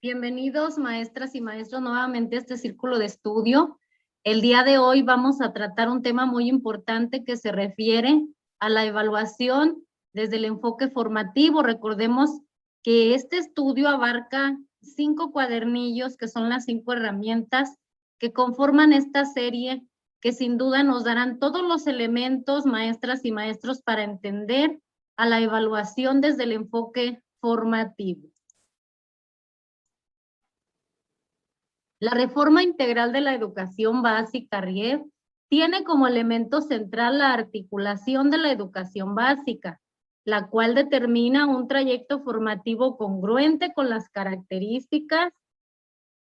Bienvenidos, maestras y maestros, nuevamente a este círculo de estudio. El día de hoy vamos a tratar un tema muy importante que se refiere a la evaluación desde el enfoque formativo. Recordemos que este estudio abarca 5 cuadernillos, que son las 5 herramientas que conforman esta serie, que sin duda nos darán todos los elementos, maestras y maestros, para entender a la evaluación desde el enfoque formativo. La reforma integral de la educación básica, RIEB, tiene como elemento central la articulación de la educación básica, la cual determina un trayecto formativo congruente con las características,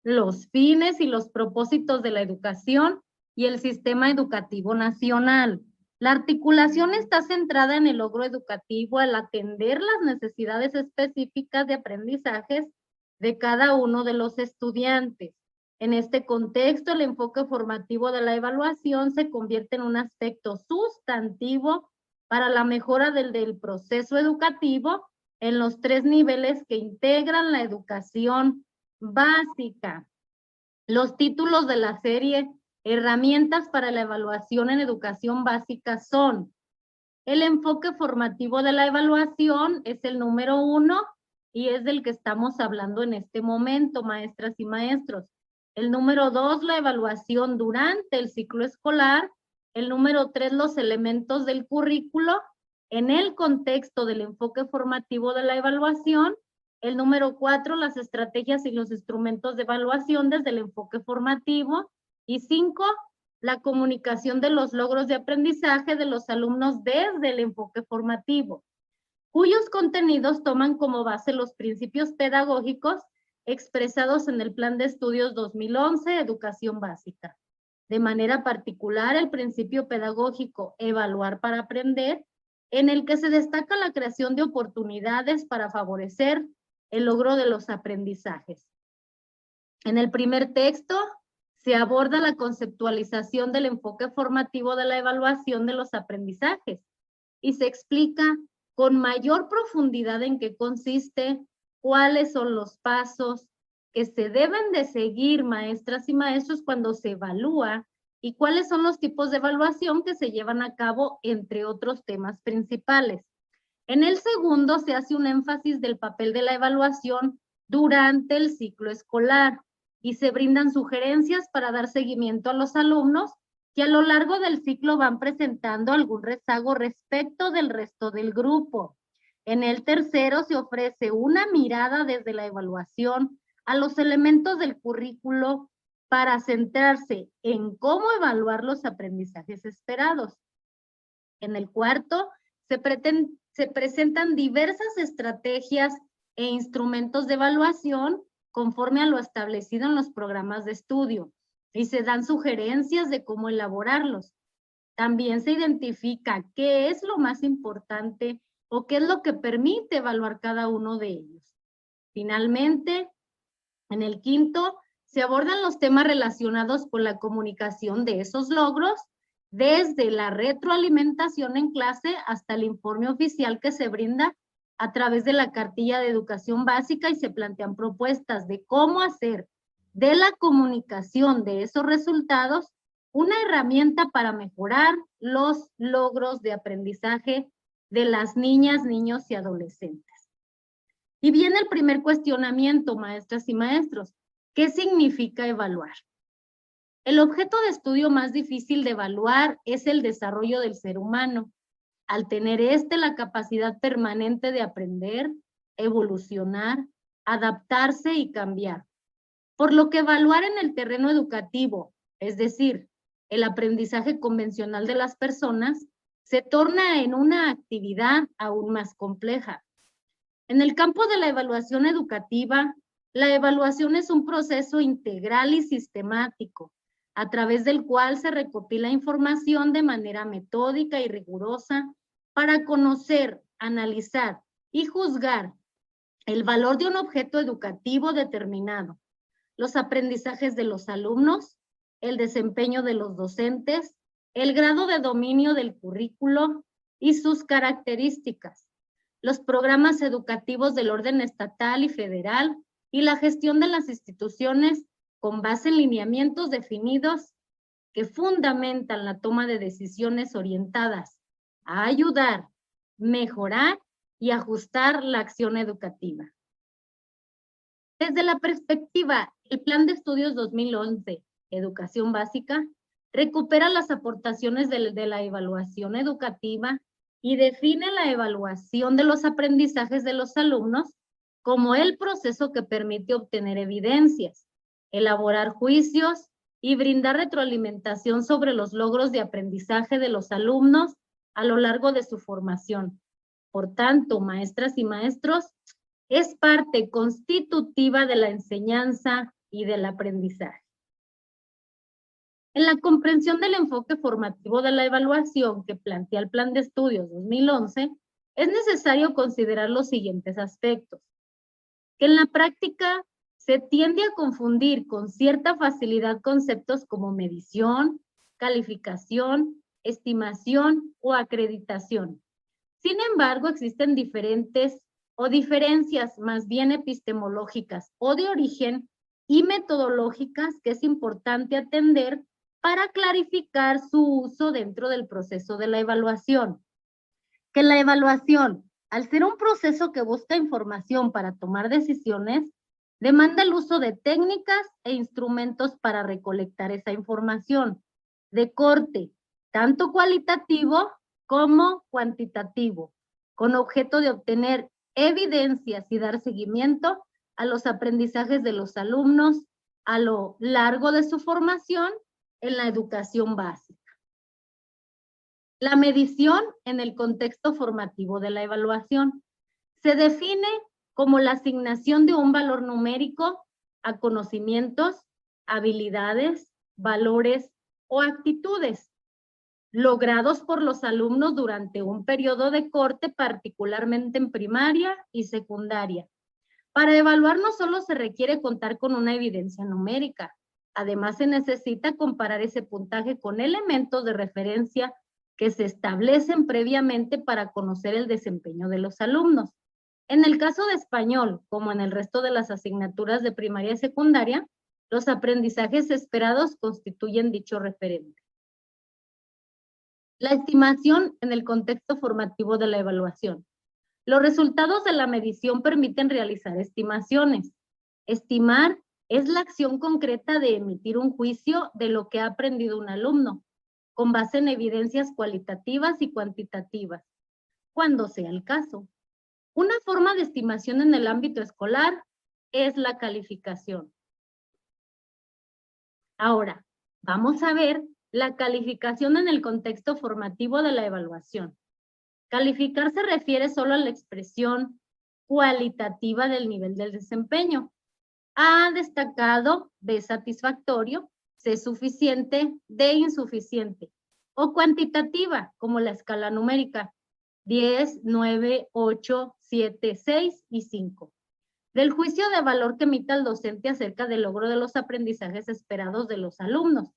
los fines y los propósitos de la educación y el sistema educativo nacional. La articulación está centrada en el logro educativo al atender las necesidades específicas de aprendizajes de cada uno de los estudiantes. En este contexto, el enfoque formativo de la evaluación se convierte en un aspecto sustantivo para la mejora del proceso educativo en los 3 niveles que integran la educación básica. Los títulos de la serie Herramientas para la evaluación en educación básica son: el enfoque formativo de la evaluación es el número 1 y es del que estamos hablando en este momento, maestras y maestros. El número 2, la evaluación durante el ciclo escolar. El número 3, los elementos del currículo en el contexto del enfoque formativo de la evaluación. El número 4, las estrategias y los instrumentos de evaluación desde el enfoque formativo. Y 5, la comunicación de los logros de aprendizaje de los alumnos desde el enfoque formativo, cuyos contenidos toman como base los principios pedagógicos expresados en el Plan de Estudios 2011, Educación Básica. De manera particular, el principio pedagógico Evaluar para Aprender, en el que se destaca la creación de oportunidades para favorecer el logro de los aprendizajes. En el primer texto se aborda la conceptualización del enfoque formativo de la evaluación de los aprendizajes y se explica con mayor profundidad en qué consiste, cuáles son los pasos que se deben de seguir, maestras y maestros, cuando se evalúa, y cuáles son los tipos de evaluación que se llevan a cabo, entre otros temas principales. En el segundo se hace un énfasis del papel de la evaluación durante el ciclo escolar y se brindan sugerencias para dar seguimiento a los alumnos que a lo largo del ciclo van presentando algún rezago respecto del resto del grupo. En el tercero se ofrece una mirada desde la evaluación a los elementos del currículo para centrarse en cómo evaluar los aprendizajes esperados. En el cuarto se presentan diversas estrategias e instrumentos de evaluación conforme a lo establecido en los programas de estudio y se dan sugerencias de cómo elaborarlos. También se identifica qué es lo más importante o qué es lo que permite evaluar cada uno de ellos. Finalmente, en el quinto, se abordan los temas relacionados con la comunicación de esos logros, desde la retroalimentación en clase hasta el informe oficial que se brinda a través de la cartilla de educación básica, y se plantean propuestas de cómo hacer de la comunicación de esos resultados una herramienta para mejorar los logros de aprendizaje de las niñas, niños y adolescentes. Y viene el primer cuestionamiento, maestras y maestros. ¿Qué significa evaluar? El objeto de estudio más difícil de evaluar es el desarrollo del ser humano, al tener la capacidad permanente de aprender, evolucionar, adaptarse y cambiar. Por lo que evaluar en el terreno educativo, es decir, el aprendizaje convencional de las personas, se torna en una actividad aún más compleja. En el campo de la evaluación educativa, la evaluación es un proceso integral y sistemático, a través del cual se recopila información de manera metódica y rigurosa para conocer, analizar y juzgar el valor de un objeto educativo determinado, los aprendizajes de los alumnos, el desempeño de los docentes, el grado de dominio del currículo y sus características, los programas educativos del orden estatal y federal y la gestión de las instituciones con base en lineamientos definidos que fundamentan la toma de decisiones orientadas a ayudar, mejorar y ajustar la acción educativa. Desde la perspectiva, el Plan de Estudios 2011, Educación Básica, recupera las aportaciones de la evaluación educativa y define la evaluación de los aprendizajes de los alumnos como el proceso que permite obtener evidencias, elaborar juicios y brindar retroalimentación sobre los logros de aprendizaje de los alumnos a lo largo de su formación. Por tanto, maestras y maestros, es parte constitutiva de la enseñanza y del aprendizaje. En la comprensión del enfoque formativo de la evaluación que plantea el Plan de Estudios 2011, es necesario considerar los siguientes aspectos. Que en la práctica se tiende a confundir con cierta facilidad conceptos como medición, calificación, estimación o acreditación. Sin embargo, existen diferentes o diferencias más bien epistemológicas o de origen y metodológicas que es importante atender para clarificar su uso dentro del proceso de la evaluación. Que la evaluación, al ser un proceso que busca información para tomar decisiones, demanda el uso de técnicas e instrumentos para recolectar esa información, de corte tanto cualitativo como cuantitativo, con objeto de obtener evidencias y dar seguimiento a los aprendizajes de los alumnos a lo largo de su formación en la educación básica. La medición en el contexto formativo de la evaluación se define como la asignación de un valor numérico a conocimientos, habilidades, valores o actitudes logrados por los alumnos durante un periodo de corte, particularmente en primaria y secundaria. Para evaluar no solo se requiere contar con una evidencia numérica, además se necesita comparar ese puntaje con elementos de referencia que se establecen previamente para conocer el desempeño de los alumnos. En el caso de español, como en el resto de las asignaturas de primaria y secundaria, los aprendizajes esperados constituyen dicho referente. La estimación en el contexto formativo de la evaluación. Los resultados de la medición permiten realizar estimaciones. Estimar es la acción concreta de emitir un juicio de lo que ha aprendido un alumno, con base en evidencias cualitativas y cuantitativas, cuando sea el caso. Una forma de estimación en el ámbito escolar es la calificación. Ahora, vamos a ver la calificación en el contexto formativo de la evaluación. Calificar se refiere solo a la expresión cualitativa del nivel del desempeño. A destacado, B satisfactorio, C suficiente, D insuficiente. O cuantitativa, como la escala numérica, 10, 9, 8, 7, 6 y 5. Del juicio de valor que emita el docente acerca del logro de los aprendizajes esperados de los alumnos.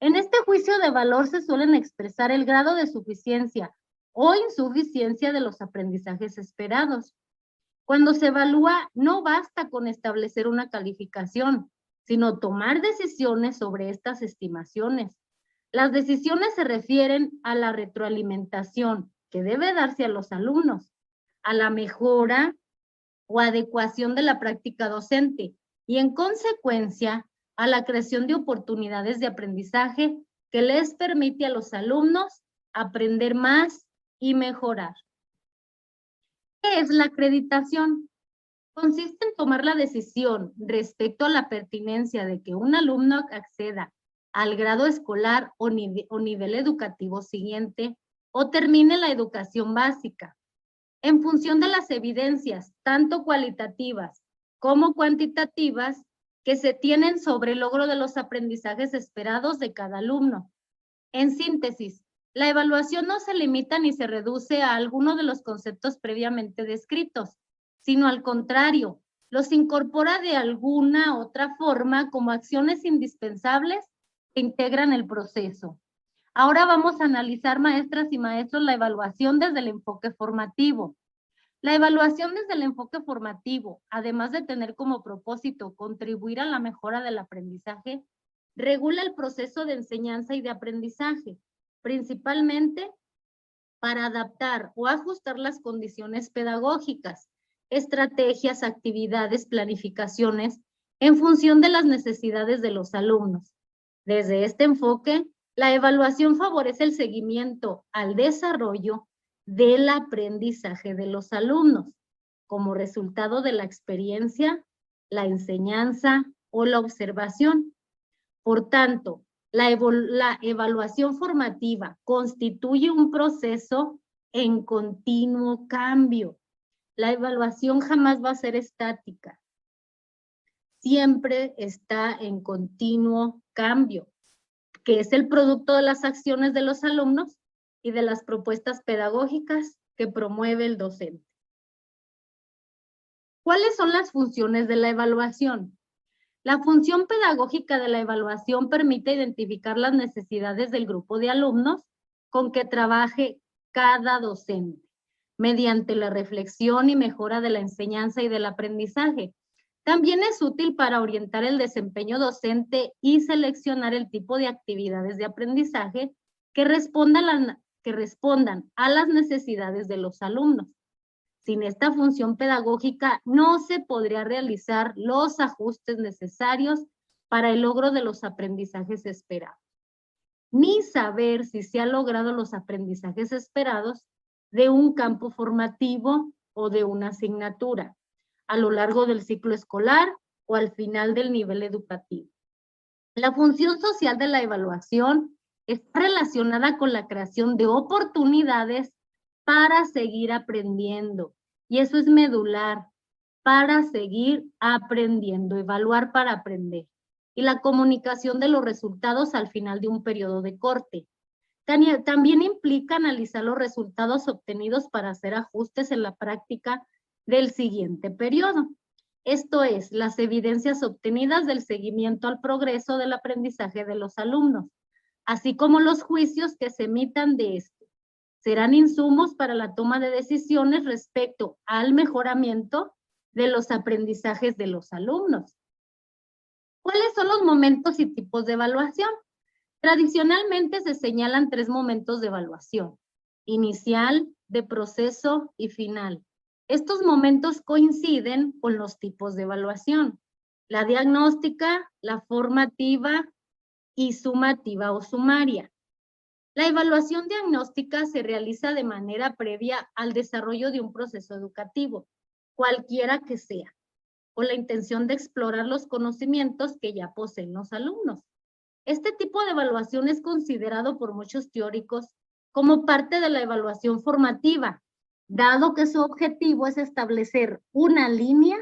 En este juicio de valor se suelen expresar el grado de suficiencia o insuficiencia de los aprendizajes esperados. Cuando se evalúa, no basta con establecer una calificación, sino tomar decisiones sobre estas estimaciones. Las decisiones se refieren a la retroalimentación que debe darse a los alumnos, a la mejora o adecuación de la práctica docente y, en consecuencia, a la creación de oportunidades de aprendizaje que les permite a los alumnos aprender más y mejorar. ¿Qué es la acreditación? Consiste en tomar la decisión respecto a la pertinencia de que un alumno acceda al grado escolar o nivel educativo siguiente o termine la educación básica, en función de las evidencias, tanto cualitativas como cuantitativas, que se tienen sobre el logro de los aprendizajes esperados de cada alumno. En síntesis, la evaluación no se limita ni se reduce a alguno de los conceptos previamente descritos, sino al contrario, los incorpora de alguna otra forma como acciones indispensables que integran el proceso. Ahora vamos a analizar, maestras y maestros, la evaluación desde el enfoque formativo. La evaluación desde el enfoque formativo, además de tener como propósito contribuir a la mejora del aprendizaje, regula el proceso de enseñanza y de aprendizaje, principalmente para adaptar o ajustar las condiciones pedagógicas, estrategias, actividades, planificaciones, en función de las necesidades de los alumnos. Desde este enfoque, la evaluación favorece el seguimiento al desarrollo del aprendizaje de los alumnos, como resultado de la experiencia, la enseñanza o la observación. Por tanto, la evaluación formativa constituye un proceso en continuo cambio. La evaluación jamás va a ser estática. Siempre está en continuo cambio, que es el producto de las acciones de los alumnos y de las propuestas pedagógicas que promueve el docente. ¿Cuáles son las funciones de la evaluación? La función pedagógica de la evaluación permite identificar las necesidades del grupo de alumnos con que trabaje cada docente, mediante la reflexión y mejora de la enseñanza y del aprendizaje. También es útil para orientar el desempeño docente y seleccionar el tipo de actividades de aprendizaje que respondan a las necesidades de los alumnos. Sin esta función pedagógica no se podría realizar los ajustes necesarios para el logro de los aprendizajes esperados, ni saber si se han logrado los aprendizajes esperados de un campo formativo o de una asignatura a lo largo del ciclo escolar o al final del nivel educativo. La función social de la evaluación está relacionada con la creación de oportunidades para seguir aprendiendo. Y eso es medular, para seguir aprendiendo, evaluar para aprender. Y la comunicación de los resultados al final de un periodo de corte. También implica analizar los resultados obtenidos para hacer ajustes en la práctica del siguiente periodo. Esto es, las evidencias obtenidas del seguimiento al progreso del aprendizaje de los alumnos, así como los juicios que se emitan de esto. Serán insumos para la toma de decisiones respecto al mejoramiento de los aprendizajes de los alumnos. ¿Cuáles son los momentos y tipos de evaluación? Tradicionalmente se señalan 3 momentos de evaluación: inicial, de proceso y final. Estos momentos coinciden con los tipos de evaluación: la diagnóstica, la formativa y sumativa o sumaria. La evaluación diagnóstica se realiza de manera previa al desarrollo de un proceso educativo, cualquiera que sea, con la intención de explorar los conocimientos que ya poseen los alumnos. Este tipo de evaluación es considerado por muchos teóricos como parte de la evaluación formativa, dado que su objetivo es establecer una línea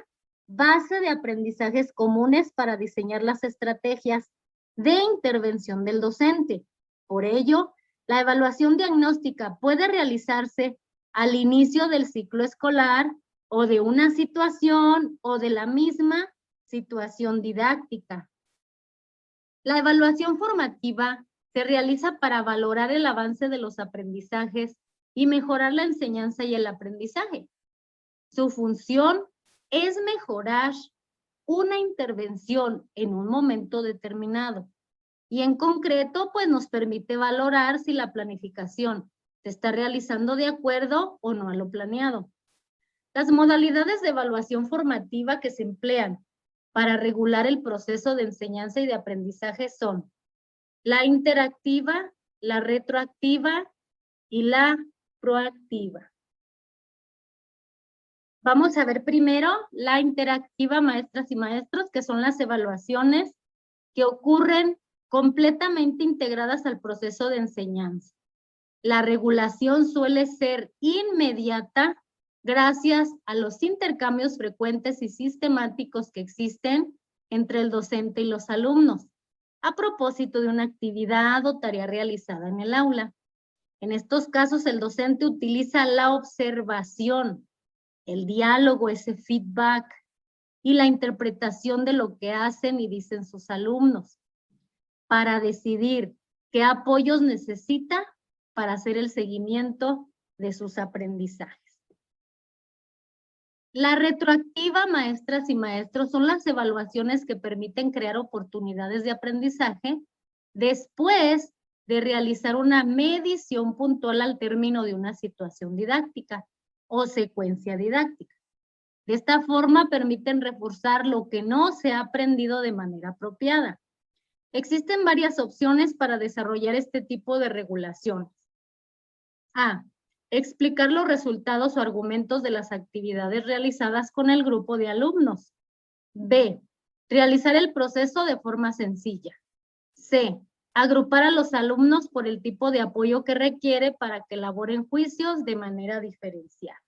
base de aprendizajes comunes para diseñar las estrategias de intervención del docente. Por ello, la evaluación diagnóstica puede realizarse al inicio del ciclo escolar o de una situación o de la misma situación didáctica. La evaluación formativa se realiza para valorar el avance de los aprendizajes y mejorar la enseñanza y el aprendizaje. Su función es mejorar una intervención en un momento determinado. Y en concreto, pues nos permite valorar si la planificación se está realizando de acuerdo o no a lo planeado. Las modalidades de evaluación formativa que se emplean para regular el proceso de enseñanza y de aprendizaje son la interactiva, la retroactiva y la proactiva. Vamos a ver primero la interactiva, maestras y maestros, que son las evaluaciones que ocurren completamente integradas al proceso de enseñanza. La regulación suele ser inmediata gracias a los intercambios frecuentes y sistemáticos que existen entre el docente y los alumnos, a propósito de una actividad o tarea realizada en el aula. En estos casos, el docente utiliza la observación, el diálogo, ese feedback y la interpretación de lo que hacen y dicen sus alumnos para decidir qué apoyos necesita para hacer el seguimiento de sus aprendizajes. La retroactiva, maestras y maestros, son las evaluaciones que permiten crear oportunidades de aprendizaje después de realizar una medición puntual al término de una situación didáctica o secuencia didáctica. De esta forma permiten reforzar lo que no se ha aprendido de manera apropiada. Existen varias opciones para desarrollar este tipo de regulaciones. A. Explicar los resultados o argumentos de las actividades realizadas con el grupo de alumnos. B. Realizar el proceso de forma sencilla. C. Agrupar a los alumnos por el tipo de apoyo que requiere para que elaboren juicios de manera diferenciada.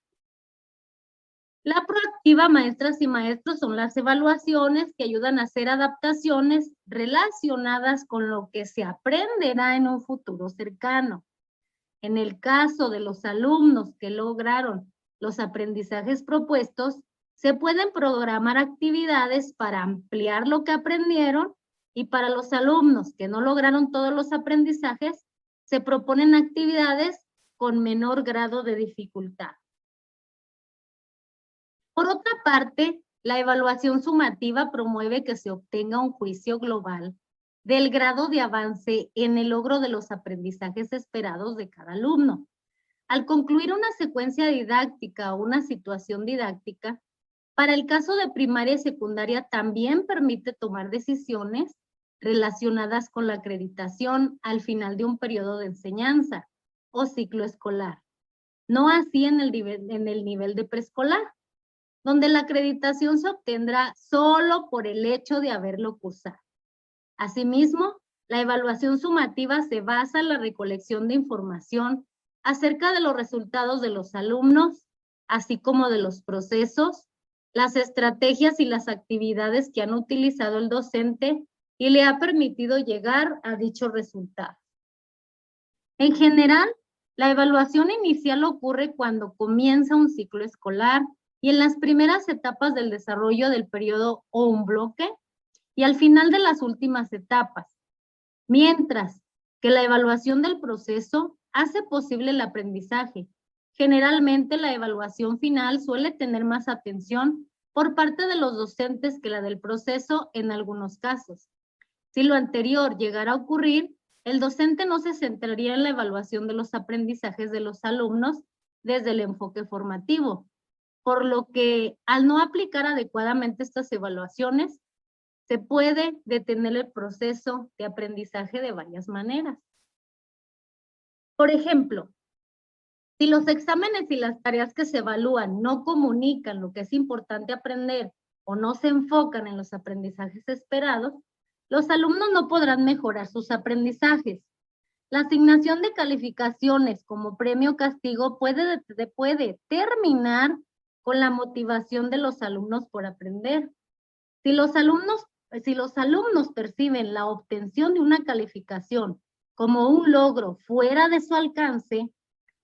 La proactiva, maestras y maestros, son las evaluaciones que ayudan a hacer adaptaciones relacionadas con lo que se aprenderá en un futuro cercano. En el caso de los alumnos que lograron los aprendizajes propuestos, se pueden programar actividades para ampliar lo que aprendieron, y para los alumnos que no lograron todos los aprendizajes, se proponen actividades con menor grado de dificultad. Por otra parte, la evaluación sumativa promueve que se obtenga un juicio global del grado de avance en el logro de los aprendizajes esperados de cada alumno. Al concluir una secuencia didáctica o una situación didáctica, para el caso de primaria y secundaria también permite tomar decisiones relacionadas con la acreditación al final de un periodo de enseñanza o ciclo escolar. No así en el nivel de preescolar, donde la acreditación se obtendrá solo por el hecho de haberlo cursado. Asimismo, la evaluación sumativa se basa en la recolección de información acerca de los resultados de los alumnos, así como de los procesos, las estrategias y las actividades que han utilizado el docente y le ha permitido llegar a dichos resultados. En general, la evaluación inicial ocurre cuando comienza un ciclo escolar y en las primeras etapas del desarrollo del periodo o un bloque, y al final de las últimas etapas, mientras que la evaluación del proceso hace posible el aprendizaje. Generalmente la evaluación final suele tener más atención por parte de los docentes que la del proceso en algunos casos. Si lo anterior llegara a ocurrir, el docente no se centraría en la evaluación de los aprendizajes de los alumnos desde el enfoque formativo, por lo que al no aplicar adecuadamente estas evaluaciones, se puede detener el proceso de aprendizaje de varias maneras. Por ejemplo, si los exámenes y las tareas que se evalúan no comunican lo que es importante aprender o no se enfocan en los aprendizajes esperados, los alumnos no podrán mejorar sus aprendizajes. La asignación de calificaciones como premio o castigo puede terminar con la motivación de los alumnos por aprender. Si los alumnos perciben la obtención de una calificación como un logro fuera de su alcance,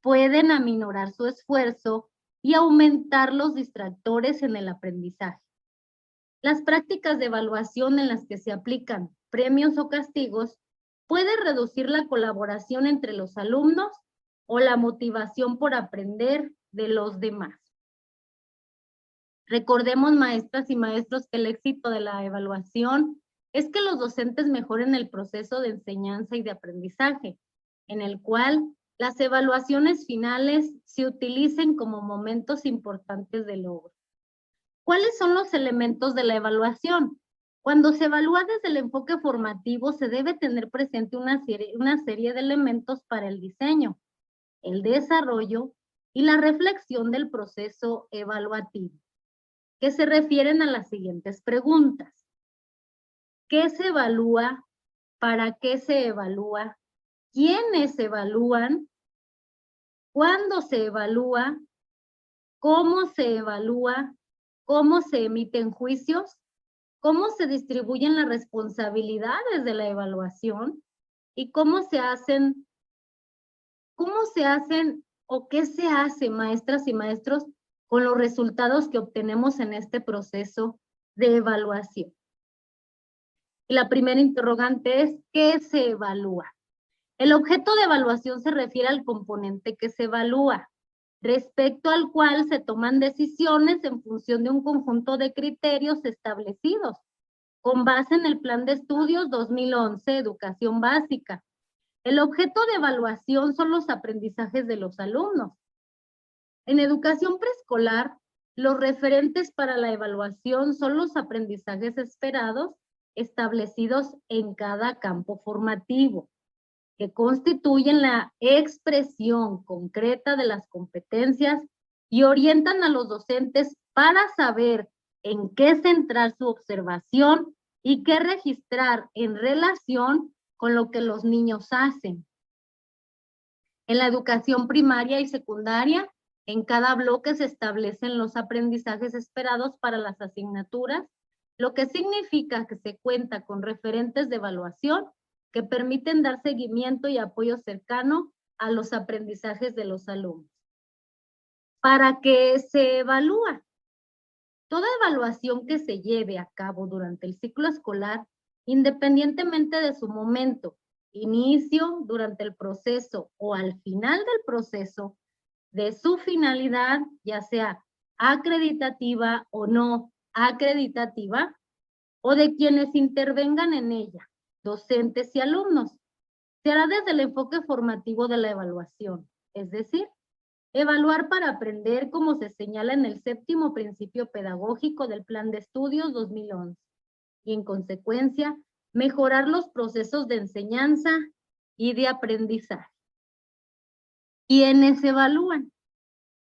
pueden aminorar su esfuerzo y aumentar los distractores en el aprendizaje. Las prácticas de evaluación en las que se aplican premios o castigos pueden reducir la colaboración entre los alumnos o la motivación por aprender de los demás. Recordemos, maestras y maestros, que el éxito de la evaluación es que los docentes mejoren el proceso de enseñanza y de aprendizaje, en el cual las evaluaciones finales se utilicen como momentos importantes de logro. ¿Cuáles son los elementos de la evaluación? Cuando se evalúa desde el enfoque formativo, se debe tener presente una serie de elementos para el diseño, el desarrollo y la reflexión del proceso evaluativo, que se refieren a las siguientes preguntas. ¿Qué se evalúa? ¿Para qué se evalúa? ¿Quiénes evalúan? ¿Cuándo se evalúa? ¿Cómo se evalúa? ¿Cómo se emiten juicios? ¿Cómo se distribuyen las responsabilidades de la evaluación? ¿Y cómo se hacen o qué se hace, maestras y maestros, con los resultados que obtenemos en este proceso de evaluación? Y la primera interrogante es, ¿qué se evalúa? El objeto de evaluación se refiere al componente que se evalúa. respecto al cual se toman decisiones en función de un conjunto de criterios establecidos, con base en el Plan de Estudios 2011, Educación Básica. El objeto de evaluación son los aprendizajes de los alumnos. En educación preescolar, los referentes para la evaluación son los aprendizajes esperados establecidos en cada campo formativo, que constituyen la expresión concreta de las competencias y orientan a los docentes para saber en qué centrar su observación y qué registrar en relación con lo que los niños hacen. En la educación primaria y secundaria, en cada bloque se establecen los aprendizajes esperados para las asignaturas, lo que significa que se cuenta con referentes de evaluación que permiten dar seguimiento y apoyo cercano a los aprendizajes de los alumnos. ¿Para qué se evalúa? Toda evaluación que se lleve a cabo durante el ciclo escolar, independientemente de su momento, inicio, durante el proceso o al final del proceso, de su finalidad, ya sea acreditativa o no acreditativa, o de quienes intervengan en ella, docentes y alumnos, se hará desde el enfoque formativo de la evaluación, es decir, evaluar para aprender, como se señala en el 7º principio pedagógico del Plan de Estudios 2011, y en consecuencia, mejorar los procesos de enseñanza y de aprendizaje. ¿Quiénes evalúan?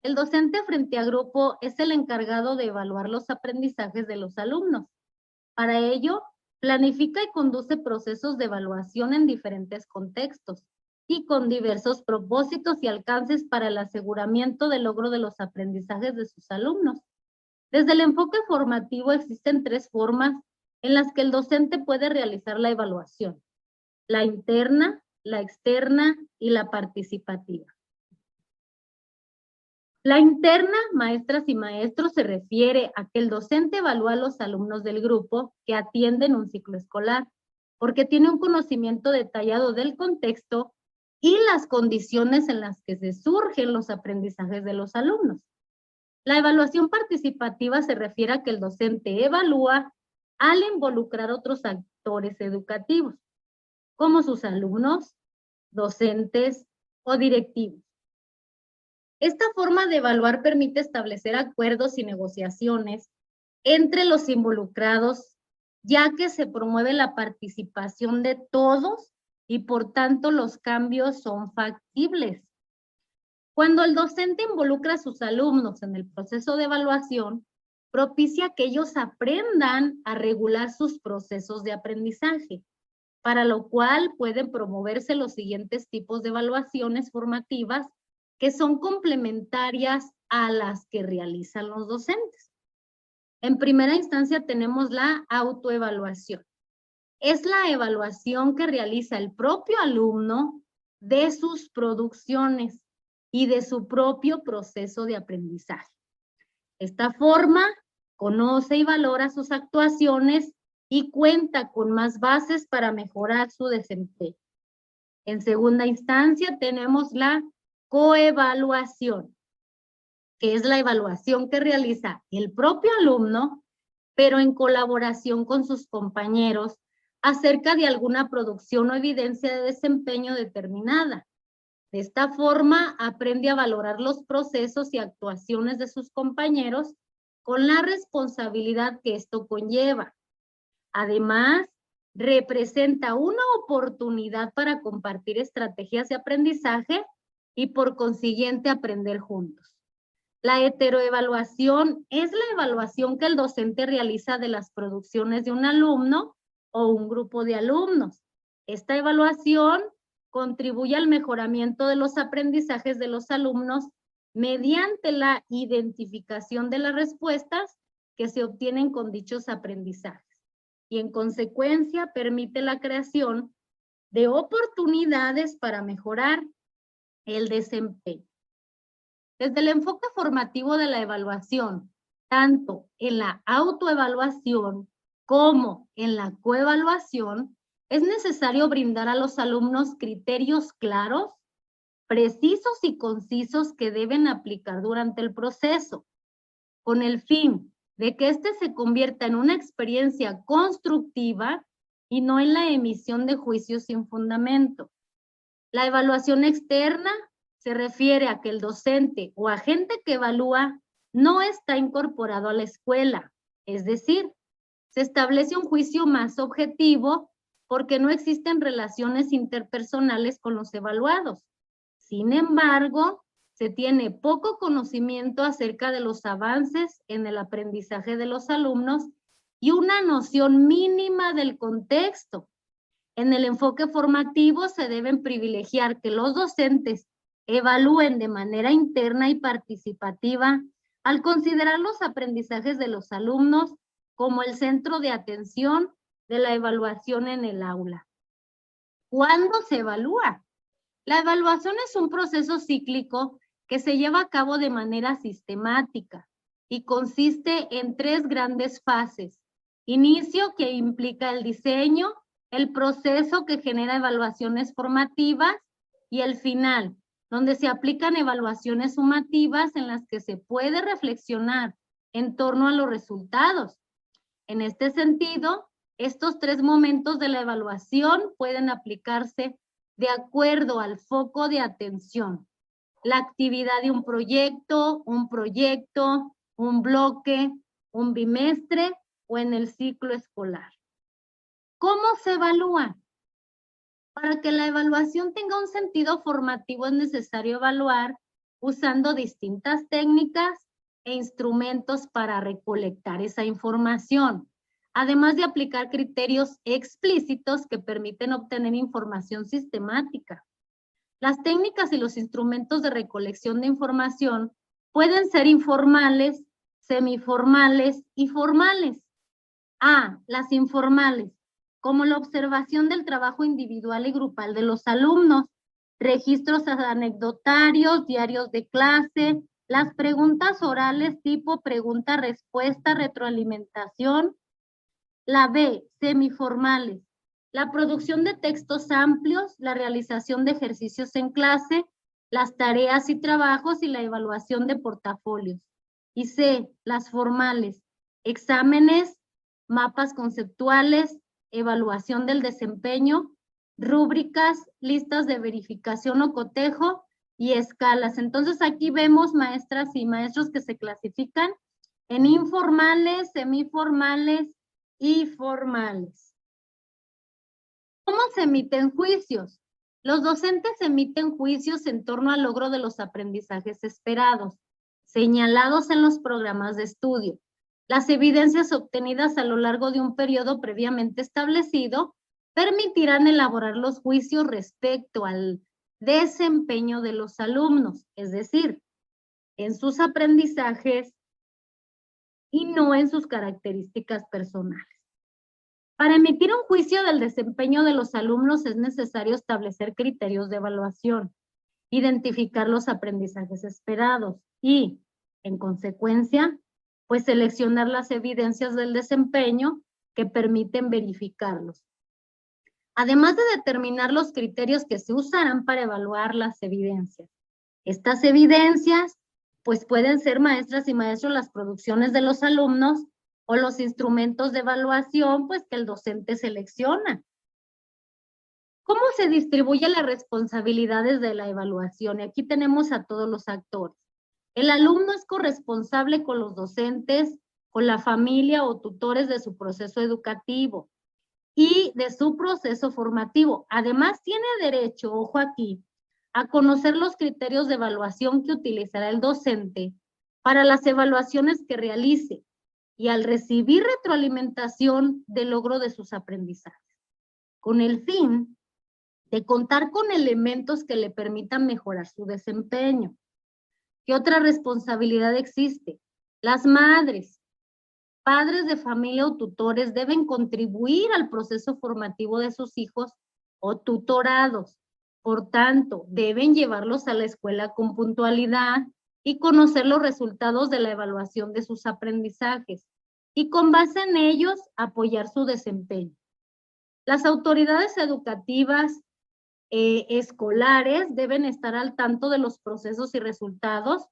El docente frente a grupo es el encargado de evaluar los aprendizajes de los alumnos. Para ello, planifica y conduce procesos de evaluación en diferentes contextos y con diversos propósitos y alcances para el aseguramiento del logro de los aprendizajes de sus alumnos. Desde el enfoque formativo existen 3 formas en las que el docente puede realizar la evaluación: la interna, la externa y la participativa. La interna, maestras y maestros, se refiere a que el docente evalúa a los alumnos del grupo que atienden un ciclo escolar, porque tiene un conocimiento detallado del contexto y las condiciones en las que se surgen los aprendizajes de los alumnos. La evaluación participativa se refiere a que el docente evalúa al involucrar otros actores educativos, como sus alumnos, docentes o directivos. Esta forma de evaluar permite establecer acuerdos y negociaciones entre los involucrados, ya que se promueve la participación de todos y por tanto los cambios son factibles. Cuando el docente involucra a sus alumnos en el proceso de evaluación, propicia que ellos aprendan a regular sus procesos de aprendizaje, para lo cual pueden promoverse los siguientes tipos de evaluaciones formativas que son complementarias a las que realizan los docentes. En primera instancia tenemos la autoevaluación. Es la evaluación que realiza el propio alumno de sus producciones y de su propio proceso de aprendizaje. Esta forma conoce y valora sus actuaciones y cuenta con más bases para mejorar su desempeño. En segunda instancia tenemos la coevaluación, que es la evaluación que realiza el propio alumno, pero en colaboración con sus compañeros, acerca de alguna producción o evidencia de desempeño determinada. De esta forma, aprende a valorar los procesos y actuaciones de sus compañeros con la responsabilidad que esto conlleva. Además, representa una oportunidad para compartir estrategias de aprendizaje y por consiguiente aprender juntos. La heteroevaluación es la evaluación que el docente realiza de las producciones de un alumno o un grupo de alumnos. Esta evaluación contribuye al mejoramiento de los aprendizajes de los alumnos mediante la identificación de las respuestas que se obtienen con dichos aprendizajes y en consecuencia permite la creación de oportunidades para mejorar el desempeño. Desde el enfoque formativo de la evaluación, tanto en la autoevaluación como en la coevaluación, es necesario brindar a los alumnos criterios claros, precisos y concisos que deben aplicar durante el proceso, con el fin de que éste se convierta en una experiencia constructiva y no en la emisión de juicios sin fundamento. La evaluación externa se refiere a que el docente o agente que evalúa no está incorporado a la escuela, es decir, se establece un juicio más objetivo porque no existen relaciones interpersonales con los evaluados. Sin embargo, se tiene poco conocimiento acerca de los avances en el aprendizaje de los alumnos y una noción mínima del contexto. En el enfoque formativo se deben privilegiar que los docentes evalúen de manera interna y participativa al considerar los aprendizajes de los alumnos como el centro de atención de la evaluación en el aula. ¿Cuándo se evalúa? La evaluación es un proceso cíclico que se lleva a cabo de manera sistemática y consiste en 3 grandes fases. Inicio, que implica el diseño, el proceso que genera evaluaciones formativas y el final, donde se aplican evaluaciones sumativas en las que se puede reflexionar en torno a los resultados. En este sentido, estos 3 momentos de la evaluación pueden aplicarse de acuerdo al foco de atención, la actividad de un proyecto, un bloque, un bimestre o en el ciclo escolar. ¿Cómo se evalúa? Para que la evaluación tenga un sentido formativo es necesario evaluar usando distintas técnicas e instrumentos para recolectar esa información, además de aplicar criterios explícitos que permiten obtener información sistemática. Las técnicas y los instrumentos de recolección de información pueden ser informales, semiformales y formales. Las informales, como la observación del trabajo individual y grupal de los alumnos, registros anecdotarios, diarios de clase, las preguntas orales tipo pregunta-respuesta, retroalimentación. La B, semiformales, la producción de textos amplios, la realización de ejercicios en clase, las tareas y trabajos y la evaluación de portafolios. Y C, las formales, exámenes, mapas conceptuales, evaluación del desempeño, rúbricas, listas de verificación o cotejo y escalas. Entonces aquí vemos maestras y maestros que se clasifican en informales, semiformales y formales. ¿Cómo se emiten juicios? Los docentes emiten juicios en torno al logro de los aprendizajes esperados, señalados en los programas de estudio. Las evidencias obtenidas a lo largo de un periodo previamente establecido permitirán elaborar los juicios respecto al desempeño de los alumnos, es decir, en sus aprendizajes y no en sus características personales. Para emitir un juicio del desempeño de los alumnos es necesario establecer criterios de evaluación, identificar los aprendizajes esperados y, en consecuencia, pues seleccionar las evidencias del desempeño que permiten verificarlos. Además de determinar los criterios que se usarán para evaluar las evidencias. Estas evidencias, pues pueden ser, maestras y maestros, las producciones de los alumnos o los instrumentos de evaluación, pues que el docente selecciona. ¿Cómo se distribuyen las responsabilidades de la evaluación? Y aquí tenemos a todos los actores. El alumno es corresponsable con los docentes, con la familia o tutores de su proceso educativo y de su proceso formativo. Además, tiene derecho, ojo aquí, a conocer los criterios de evaluación que utilizará el docente para las evaluaciones que realice y al recibir retroalimentación del logro de sus aprendizajes, con el fin de contar con elementos que le permitan mejorar su desempeño. ¿Qué otra responsabilidad existe? Las madres, padres de familia o tutores deben contribuir al proceso formativo de sus hijos o tutorados. Por tanto, deben llevarlos a la escuela con puntualidad y conocer los resultados de la evaluación de sus aprendizajes y con base en ellos apoyar su desempeño. Las autoridades educativas escolares deben estar al tanto de los procesos y resultados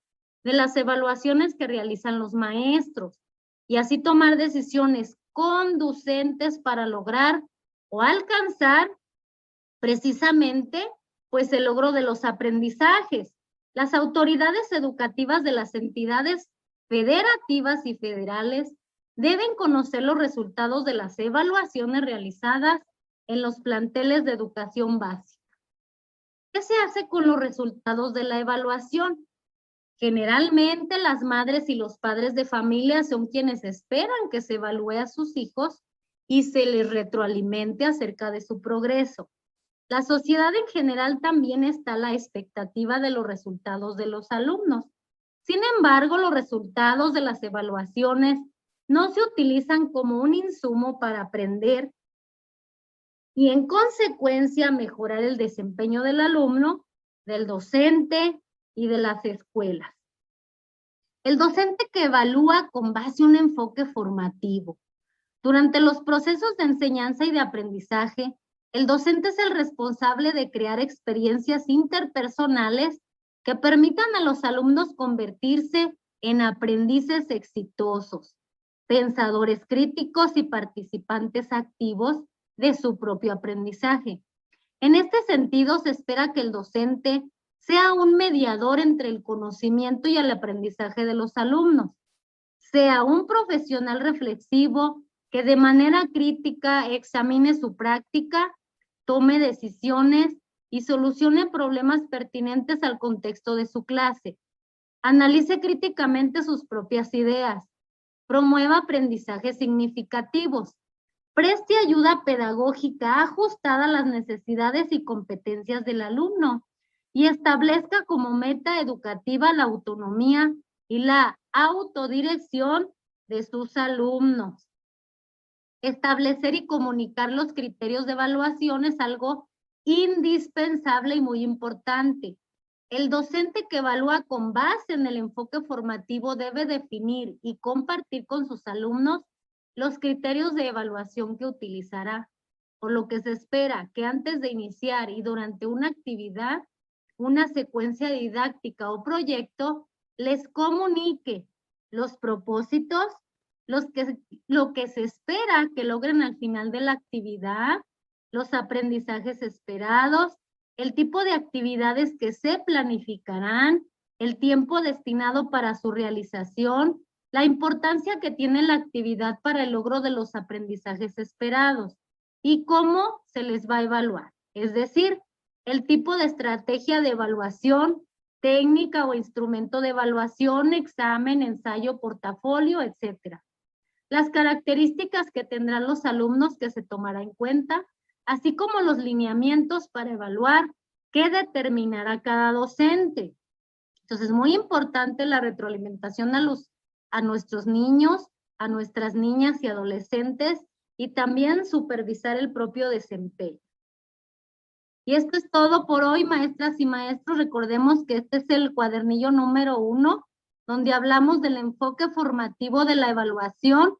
de las evaluaciones que realizan los maestros y así tomar decisiones conducentes para lograr o alcanzar precisamente pues el logro de los aprendizajes. Las autoridades educativas de las entidades federativas y federales deben conocer los resultados de las evaluaciones realizadas en los planteles de educación básica. ¿Qué se hace con los resultados de la evaluación? Generalmente las madres y los padres de familia son quienes esperan que se evalúe a sus hijos y se les retroalimente acerca de su progreso. La sociedad en general también está a la expectativa de los resultados de los alumnos. Sin embargo, los resultados de las evaluaciones no se utilizan como un insumo para aprender y en consecuencia mejorar el desempeño del alumno, del docente y de las escuelas. El docente que evalúa con base en un enfoque formativo. Durante los procesos de enseñanza y de aprendizaje, el docente es el responsable de crear experiencias interpersonales que permitan a los alumnos convertirse en aprendices exitosos, pensadores críticos y participantes activos de su propio aprendizaje. En este sentido, se espera que el docente sea un mediador entre el conocimiento y el aprendizaje de los alumnos, sea un profesional reflexivo que de manera crítica examine su práctica, tome decisiones y solucione problemas pertinentes al contexto de su clase, analice críticamente sus propias ideas, promueva aprendizajes significativos, preste ayuda pedagógica ajustada a las necesidades y competencias del alumno y establezca como meta educativa la autonomía y la autodirección de sus alumnos. Establecer y comunicar los criterios de evaluación es algo indispensable y muy importante. El docente que evalúa con base en el enfoque formativo debe definir y compartir con sus alumnos los criterios de evaluación que utilizará, por lo que se espera que antes de iniciar y durante una actividad, una secuencia didáctica o proyecto, les comunique los propósitos, lo que se espera que logren al final de la actividad, los aprendizajes esperados, el tipo de actividades que se planificarán, el tiempo destinado para su realización, la importancia que tiene la actividad para el logro de los aprendizajes esperados y cómo se les va a evaluar. Es decir, el tipo de estrategia de evaluación, técnica o instrumento de evaluación, examen, ensayo, portafolio, etcétera. Las características que tendrán los alumnos que se tomará en cuenta, así como los lineamientos para evaluar qué determinará cada docente. Entonces, es muy importante la retroalimentación a nuestros niños, a nuestras niñas y adolescentes, y también supervisar el propio desempeño. Y esto es todo por hoy, maestras y maestros. Recordemos que este es el cuadernillo número 1, donde hablamos del enfoque formativo de la evaluación.